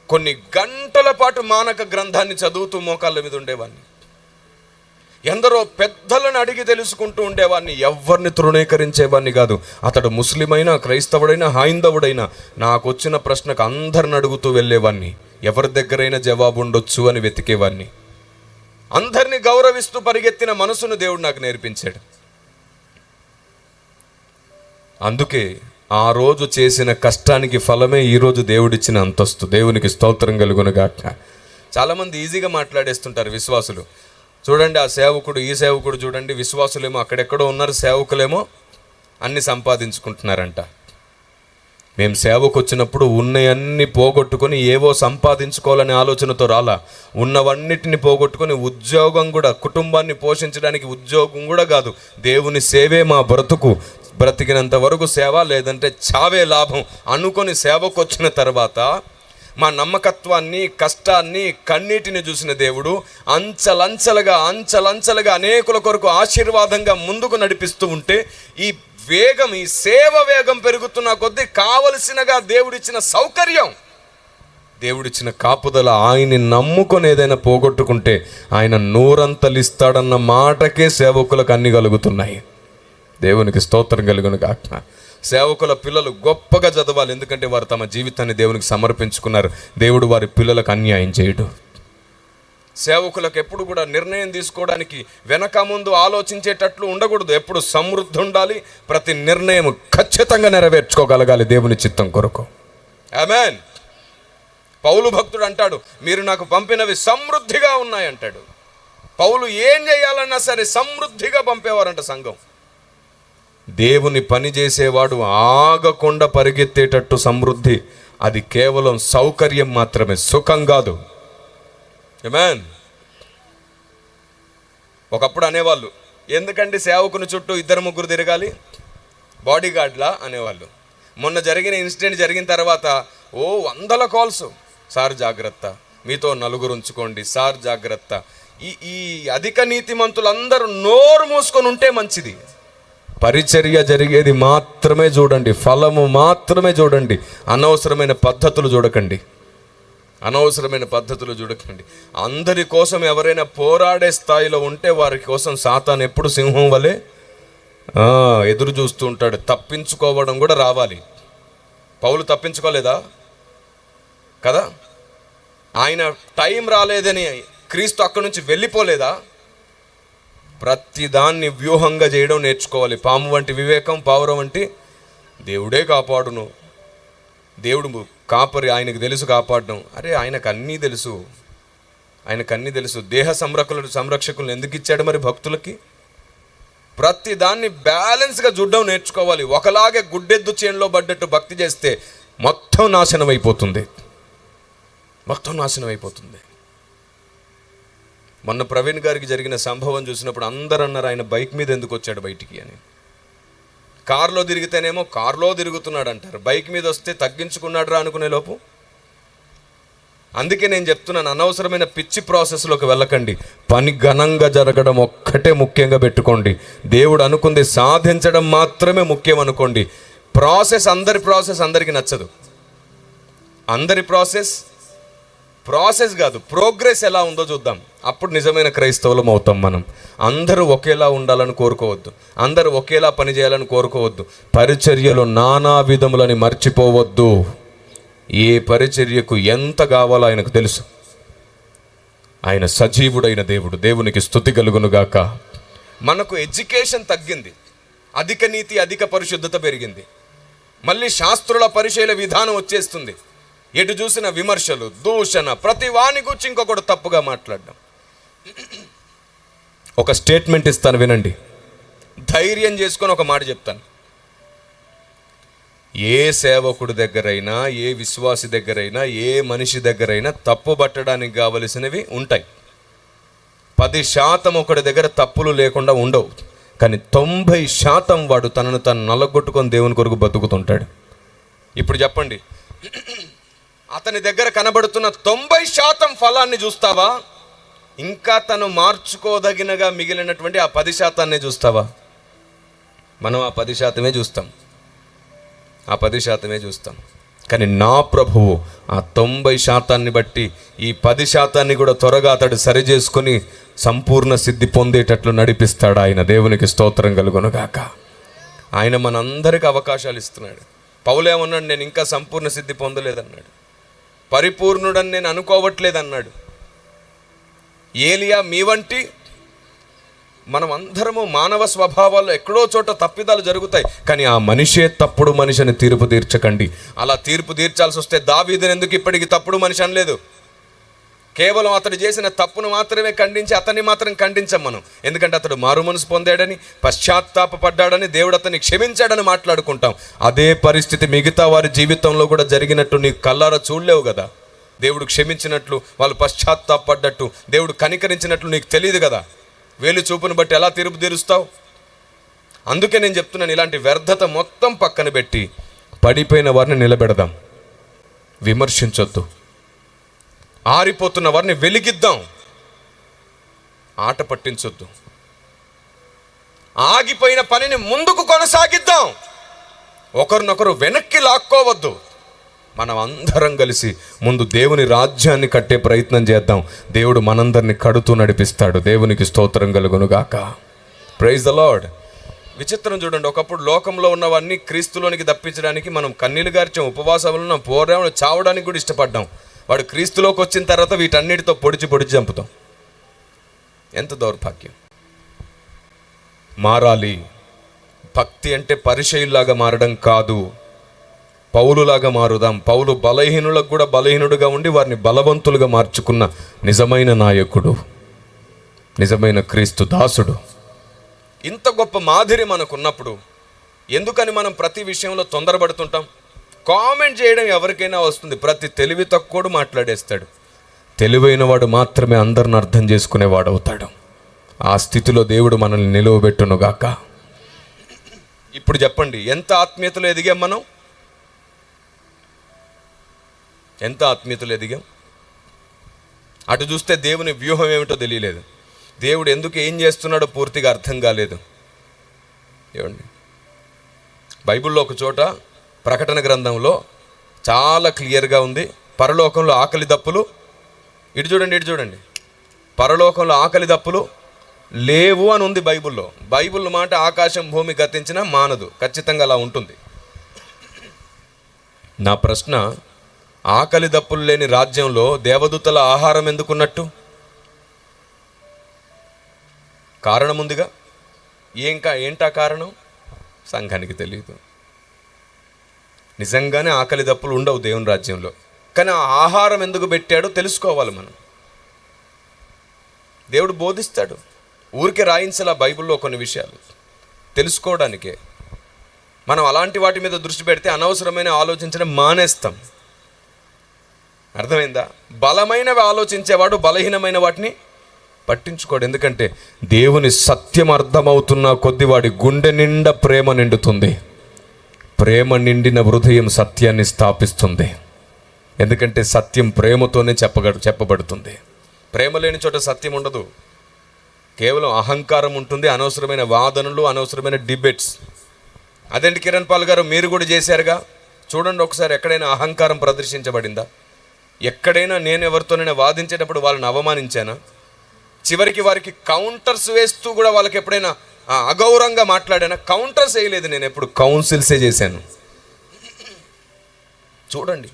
కొన్ని గంటల పాటు మానక గ్రంథాన్ని చదువుతూ మోకాళ్ళ మీద ఉండేవాడిని. ఎందరో పెద్దలను అడిగి తెలుసుకుంటూ ఉండేవాడిని, ఎవరిని తృణీకరించేవాడిని కాదు. అతడు ముస్లిమైనా, క్రైస్తవుడైనా, హైందవుడైనా నాకు వచ్చిన ప్రశ్నకు అందరిని అడుగుతూ వెళ్ళేవాడిని. ఎవరి దగ్గరైనా జవాబు ఉండొచ్చు అని వెతికేవాడిని. అందరినీ గౌరవిస్తూ పరిగెత్తిన మనసును దేవుడు నాకు నేర్పించాడు. అందుకే ఆ రోజు చేసిన కష్టానికి ఫలమే ఈరోజు దేవుడిచ్చిన అంతస్తు. దేవునికి స్తోత్రం కలుగునుగాక. చాలామంది ఈజీగా మాట్లాడేస్తుంటారు విశ్వాసులు. చూడండి, ఆ సేవకుడు ఈ సేవకుడు చూడండి, విశ్వాసులేమో అక్కడెక్కడో ఉన్నారు, సేవకులేమో అన్ని సంపాదించుకుంటున్నారంట. మేము సేవకు వచ్చినప్పుడు ఉన్నవన్నీ పోగొట్టుకొని ఏవో సంపాదించుకోవాలనే ఆలోచనతో రాలా. ఉన్నవన్నిటిని పోగొట్టుకొని ఉద్యోగం కూడా, కుటుంబాన్ని పోషించడానికి ఉద్యోగం కూడా కాదు, దేవుని సేవే మా బ్రతుకు, బ్రతికినంత వరకు సేవ, లేదంటే చావే లాభం అనుకొని సేవకు వచ్చిన తర్వాత మా నమ్మకత్వాన్ని, కష్టాన్ని, కన్నీటిని చూసిన దేవుడు అంచలంచలుగా అనేకుల కొరకు ఆశీర్వాదంగా ముందుకు నడిపిస్తూ ఉంటే ఈ వేగం, ఈ సేవ వేగం పెరుగుతున్న కొద్దీ కావలసినగా దేవుడిచ్చిన సౌకర్యం, దేవుడిచ్చిన కాపుదల, ఆయన్ని నమ్ముకొని ఏదైనా పోగొట్టుకుంటే ఆయన నూరంతలిస్తాడన్న మాటకే సేవకులకు అన్ని కలుగుతున్నాయి. దేవునికి స్తోత్రం కలుగును గాక. సేవకుల పిల్లలు గొప్పగా చదవాలి, ఎందుకంటే వారు తమ జీవితాన్ని దేవునికి సమర్పించుకున్నారు. దేవుడు వారి పిల్లలకు అన్యాయం చేయడు. సేవకులకు ఎప్పుడు కూడా నిర్ణయం తీసుకోవడానికి వెనక ముందు ఆలోచించేటట్లు ఉండకూడదు. ఎప్పుడు సమృద్ధి ఉండాలి. ప్రతి నిర్ణయం ఖచ్చితంగా నెరవేర్చుకోగలగాలి దేవుని చిత్తం కొరకు. ఆమేన్. పౌలు భక్తుడు అంటాడు, మీరు నాకు పంపినవి సమృద్ధిగా ఉన్నాయంటాడు. పౌలు ఏం చేయాలన్నా సరే సమృద్ధిగా పంపేవారంట సంఘం. దేవుని పని చేసేవాడు ఆగకుండా పరిగెత్తేటట్టు సమృద్ధి, అది కేవలం సౌకర్యం మాత్రమే, సుఖం కాదు. ఆమేన్. ఒకప్పుడు అనేవాళ్ళు, ఎందుకంటే సేవకుని చుట్టూ 2-3 తిరగాలి, బాడీ గార్డ్లా అనేవాళ్ళు. మొన్న జరిగిన ఇన్సిడెంట్ జరిగిన తర్వాత 100 కాల్స్, సార్ జాగ్రత్త, మీతో 4 ఉంచుకోండి, సార్ జాగ్రత్త. ఈ అధిక నీతిమంతులందరూ నోరు మూసుకొని ఉంటే మంచిది. పరిచర్య జరిగేది మాత్రమే చూడండి, ఫలము మాత్రమే చూడండి. అనవసరమైన పద్ధతులు చూడకండి. అందరి కోసం ఎవరైనా పోరాడే స్థాయిలో ఉంటే వారి కోసం సాతాను ఎప్పుడు సింహం వలె ఎదురు చూస్తూ ఉంటాడు. తప్పించుకోవడం కూడా రావాలి. పౌలు తప్పించుకోలేదా కదా? ఆయన టైం రాలేదని క్రీస్తు అక్కడి నుంచి వెళ్ళిపోలేదా? ప్రతిదాన్ని వ్యూహంగా చేయడం నేర్చుకోవాలి. పాము వంటి వివేకం, పావురం వంటి దేవుడే కాపాడును. దేవుడు కాపరి, ఆయనకు తెలుసు కాపాడడం. అరే ఆయనకు అన్నీ తెలుసు. దేహ సంరక్షకులను ఎందుకు ఇచ్చాడు మరి భక్తులకి? ప్రతి దాన్ని బ్యాలెన్స్గా చూడడం నేర్చుకోవాలి. ఒకలాగే గుడ్డెద్దు చేనులో పడ్డట్టు భక్తి చేస్తే మొత్తం నాశనం అయిపోతుంది. మొన్న ప్రవీణ్ గారికి జరిగిన సంభవం చూసినప్పుడు అందరూ అన్నారు, ఆయన బైక్ మీద ఎందుకు వచ్చాడు బయటికి అని. కారులో తిరిగితేనేమో కారులో తిరుగుతున్నాడు అంటారు, బైక్ మీద వస్తే తగ్గించుకున్నాడు రా అనుకునే లోపు. అందుకే నేను చెప్తున్నాను, అనవసరమైన పిచ్చి ప్రాసెస్లోకి వెళ్ళకండి. పని ఘనంగా జరగడం ఒక్కటే ముఖ్యంగా పెట్టుకోండి. దేవుడు అనుకుంది సాధించడం మాత్రమే ముఖ్యం అనుకోండి. అందరికి నచ్చదు. అందరి ప్రాసెస్ కాదు, ప్రోగ్రెస్ ఎలా ఉందో చూద్దాం. అప్పుడు నిజమైన క్రైస్తవులం అవుతాం మనం. అందరూ ఒకేలా ఉండాలని కోరుకోవద్దు, అందరూ ఒకేలా పనిచేయాలని కోరుకోవద్దు. పరిచర్యలో నానా విధములని మర్చిపోవద్దు. ఏ పరిచర్యకు ఎంత కావాలో ఆయనకు తెలుసు. ఆయన సజీవుడైన దేవుడు. దేవునికి స్తుతి కలుగునుగాక. మనకు ఎడ్యుకేషన్ తగ్గింది, అధిక నీతి, అధిక పరిశుద్ధత పెరిగింది. మళ్ళీ శాస్త్రుల పరిశీలన విధానం వచ్చేస్తుంది. ఎటు చూసిన విమర్శలు, దూషణ, ప్రతి వాని గురించి ఇంకొకటి తప్పుగా మాట్లాడడం. ఒక స్టేట్మెంట్ ఇస్తాను వినండి, ధైర్యం చేసుకొని ఒక మాట చెప్తాను. ఏ సేవకుడి దగ్గరైనా, ఏ విశ్వాసి దగ్గరైనా, ఏ మనిషి దగ్గరైనా తప్పు పట్టడానికి కావలసినవి ఉంటాయి. 10% ఒకటి దగ్గర తప్పులు లేకుండా ఉండవు. కానీ 90% వాడు తనను తను నలగొట్టుకొని దేవుని కొరకు బతుకుతుంటాడు. ఇప్పుడు చెప్పండి, అతని దగ్గర కనబడుతున్న 90% ఫలాన్ని చూస్తావా? ఇంకా తను మార్చుకోదగినగా మిగిలినటువంటి ఆ 10% చూస్తావా? మనం ఆ 10% చూస్తాం. కానీ నా ప్రభువు ఆ 90% బట్టి ఈ 10% కూడా త్వరగా అతడు సరి చేసుకొని సంపూర్ణ సిద్ధి పొందేటట్లు నడిపిస్తాడు ఆయన. దేవునికి స్తోత్రం కలుగునుగాక. ఆయన మనందరికీ అవకాశాలు ఇస్తున్నాడు. పౌలేమన్నాడు, నేను ఇంకా సంపూర్ణ సిద్ధి పొందలేదన్నాడు. పరిపూర్ణుడని నేను అనుకోవట్లేదన్నాడు. ఏలియా మీ వంటి మనం అందరము మానవ స్వభావాల్లో ఎక్కడో చోట తప్పిదాలు జరుగుతాయి, కానీ ఆ మనిషే తప్పుడు మనిషిని తీర్పు తీర్చకండి. అలా తీర్పు తీర్చాల్సి వస్తే దావీదుని ఎందుకు ఇప్పటికి తప్పుడు మనిషి అనలేదు? కేవలం అతడు చేసిన తప్పును మాత్రమే ఖండించి అతన్ని మాత్రం ఖండించం మనం. ఎందుకంటే అతడు మారు మనసు పొందాడని, పశ్చాత్తాపడ్డాడని, దేవుడు అతన్ని క్షమించాడని మాట్లాడుకుంటాం. అదే పరిస్థితి మిగతా వారి జీవితంలో కూడా జరిగినట్టు నీకు కళ్ళారా చూడలేవు కదా. దేవుడు క్షమించినట్లు, వాళ్ళు పశ్చాత్తాపడ్డట్టు, దేవుడు కనికరించినట్లు నీకు తెలియదు కదా. వేలు చూపును బట్టి ఎలా తీర్పు తీరుస్తావు? అందుకే నేను చెప్తున్నాను, ఇలాంటి వ్యర్థత మొత్తం పక్కన పెట్టి పడిపోయిన వారిని నిలబెడదాం. విమర్శించొద్దు. ఆరిపోతున్న వారిని వెలిగిద్దాం. ఆట పట్టించొద్దు. ఆగిపోయిన పనిని ముందుకు కొనసాగిద్దాం. ఒకరినొకరు వెనక్కి లాక్కోవద్దు. మనం అందరం కలిసి ముందు దేవుని రాజ్యాన్ని కట్టే ప్రయత్నం చేద్దాం. దేవుడు మనందరిని కడుతూ నడిపిస్తాడు. దేవునికి స్తోత్రం కలుగునుగాక. Praise the Lord. విచిత్రం చూడండి, ఒకప్పుడు లోకంలో ఉన్నవన్నీ క్రీస్తులోనికి తప్పించడానికి మనం కన్నీళ్లు గార్చాం, ఉపవాసాలను పోరాం, చావడానికి కూడా ఇష్టపడ్డాం. వాడు క్రీస్తులోకి వచ్చిన తర్వాత వీటన్నిటితో పొడిచి చంపుతాం. ఎంత దౌర్భాగ్యం. మారాలి. భక్తి అంటే పరిచయుల్లాగా మారడం కాదు, పౌలులాగా మారుదాం. పౌలు బలహీనులకు కూడా బలహీనుడుగా ఉండి వారిని బలవంతులుగా మార్చుకున్న నిజమైన నాయకుడు, నిజమైన క్రీస్తు దాసుడు. ఇంత గొప్ప మాదిరి మనకున్నప్పుడు ఎందుకని మనం ప్రతి విషయంలో తొందరపడుతుంటాం? కామెంట్ చేయడం ఎవరికైనా వస్తుంది. ప్రతి తెలివి తక్కువడు మాట్లాడేస్తాడు. తెలివైన వాడు మాత్రమే అందరిని అర్థం చేసుకునేవాడు అవుతాడు. ఆ స్థితిలో దేవుడు మనల్ని నిలువబెట్టునుగాక. ఇప్పుడు చెప్పండి, ఎంత ఆత్మీయతలో ఎదిగాం మనం? ఎంత ఆత్మీయతలో ఎదిగాం? అటు చూస్తే దేవుని వ్యూహం ఏమిటో తెలియలేదు. దేవుడు ఎందుకు ఏం చేస్తున్నాడో పూర్తిగా అర్థం కాలేదు. ఏమండి, బైబిల్లో ఒక చోట ప్రకటన గ్రంథంలో చాలా క్లియర్గా ఉంది, పరలోకంలో ఆకలి దప్పులు, ఇటు చూడండి, పరలోకంలో ఆకలి దప్పులు లేవు అని ఉంది బైబిల్లో. బైబిల్ మాట ఆకాశం భూమి గతించినా మానదు, ఖచ్చితంగా అలా ఉంటుంది. నా ప్రశ్న, ఆకలి దప్పులు లేని రాజ్యంలో దేవదూతల ఆహారం ఎందుకున్నట్టు? కారణం ఉందిగా. ఏంటా కారణం? సంఘానికి తెలియదు. నిజంగానే ఆకలి దప్పులు ఉండవు దేవుని రాజ్యంలో, కానీ ఆ ఆహారం ఎందుకు పెట్టాడో తెలుసుకోవాలి మనం. దేవుడు బోధిస్తాడు. ఊరికే రాయించాల బైబిల్లో కొన్ని విషయాలు తెలుసుకోవడానికే. మనం అలాంటి వాటి మీద దృష్టి పెడితే అనవసరమైన ఆలోచించడం మానేస్తాం. అర్థమైందా? బలమైనవి ఆలోచించేవాడు బలహీనమైన వాటిని పట్టించుకోడు. ఎందుకంటే దేవుని సత్యం అర్థమవుతున్న కొద్ది వాడి గుండె నిండా ప్రేమ నిండుతుంది. ప్రేమ నిండిన హృదయం సత్యాన్ని స్థాపిస్తుంది. ఎందుకంటే సత్యం ప్రేమతోనే చెప్పబడుతుంది. ప్రేమ లేని చోట సత్యం ఉండదు. కేవలం అహంకారం ఉంటుంది, అనవసరమైన వాదనలు, అనవసరమైన డిబేట్స్. అదేంటి కిరణ్ పాల్ గారు, మీరు కూడా చేశారుగా. చూడండి ఒకసారి, ఎక్కడైనా అహంకారం ప్రదర్శించబడిందా? ఎక్కడైనా నేను ఎవరితోనైనా వాదించేటప్పుడు వాళ్ళని అవమానించానా? చివరికి వారికి కౌంటర్స్ వేస్తూ కూడా వాళ్ళకి ఎప్పుడైనా అగౌరవంగా మాట్లాడానా? కౌంటర్స్ వేయలేదు, నేను ఎప్పుడు కౌన్సిల్సే చేశాను. చూడండి,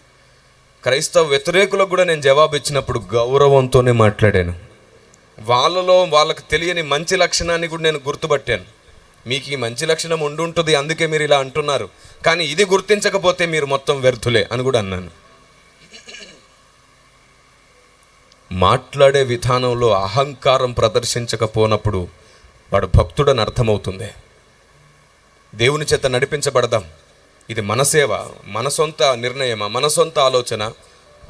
క్రైస్తవ వ్యతిరేకులకు కూడా నేను జవాబు ఇచ్చినప్పుడు గౌరవంతోనే మాట్లాడాను. వాళ్ళలో వాళ్ళకి తెలియని మంచి లక్షణాన్ని కూడా నేను గుర్తుపట్టాను. మీకు ఈ మంచి లక్షణం ఉండుంటుంది, అందుకే మీరు ఇలా అంటున్నారు, కానీ ఇది గుర్తించకపోతే మీరు మొత్తం వ్యర్థులే అని కూడా అన్నాను. మాట్లాడే విధానంలో అహంకారం ప్రదర్శించకపోనప్పుడు వాడు భక్తుడని అర్థమవుతుంది. దేవుని చేత నడిపించబడదాం. ఇది మన సేవ, మన సొంత నిర్ణయమా, మన సొంత ఆలోచన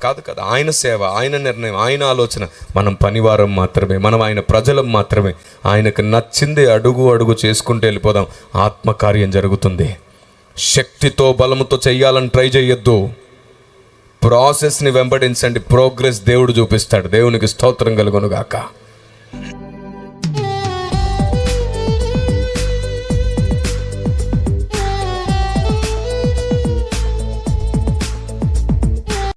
కాదు కదా. ఆయన సేవ, ఆయన నిర్ణయం, ఆయన ఆలోచన. మనం పనివారం మాత్రమే, మనం ఆయన ప్రజలం మాత్రమే. ఆయనకు నచ్చింది అడుగు అడుగు చేసుకుంటూ వెళ్ళిపోదాం. ఆత్మకార్యం జరుగుతుంది. శక్తితో బలముతో చెయ్యాలని ట్రై చేయొద్దు. ప్రాసెస్ని వెంబడించండి. ప్రోగ్రెస్ దేవుడు చూపిస్తాడు. దేవునికి స్తోత్రం కలుగునుగాక.